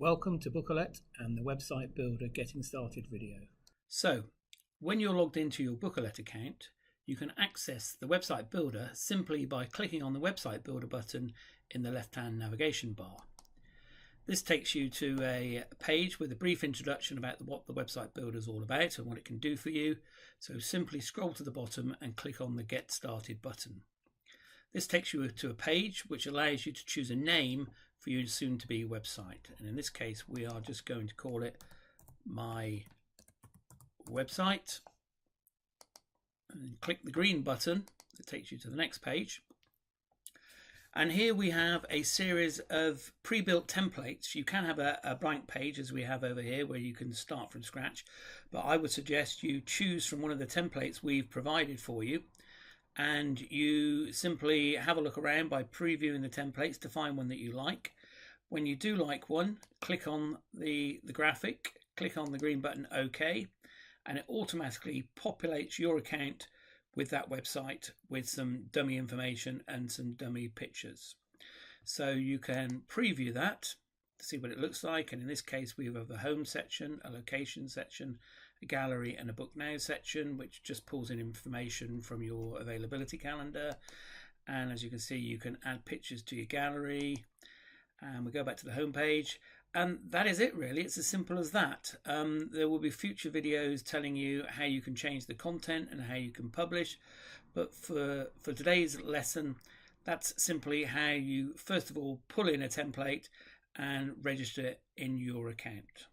Welcome to Bookalet and the website builder getting started video. So when you're logged into your Bookalet account, you can access the website builder simply by clicking on the website builder button in the left hand navigation bar. This takes you to a page with a brief introduction about what the website builder is all about and what it can do for you. So simply scroll to the bottom and click on the Get Started button. This takes you to a page which allows you to choose a name for your soon-to-be website. And in this case, we are just going to call it My Website. And then click the green button that takes you to the next page. And here we have a series of pre-built templates. You can have a blank page as we have over here where you can start from scratch. But I would suggest you choose from one of the templates we've provided for you. And you simply have a look around by previewing the templates to find one that you like. When you do like one, click on the graphic, click on the green button OK, and it automatically populates your account with that website with some dummy information and some dummy pictures. So you can preview that to see what it looks like, and in this case we have a home section, a location section, a gallery and a book now section, which just pulls in information from your availability calendar. And as you can see, you can add pictures to your gallery, and we go back to the home page, and that is it really. It's as simple as that. There will be future videos telling you how you can change the content and how you can publish, but for today's lesson, that's simply how you first of all pull in a template and register it in your account.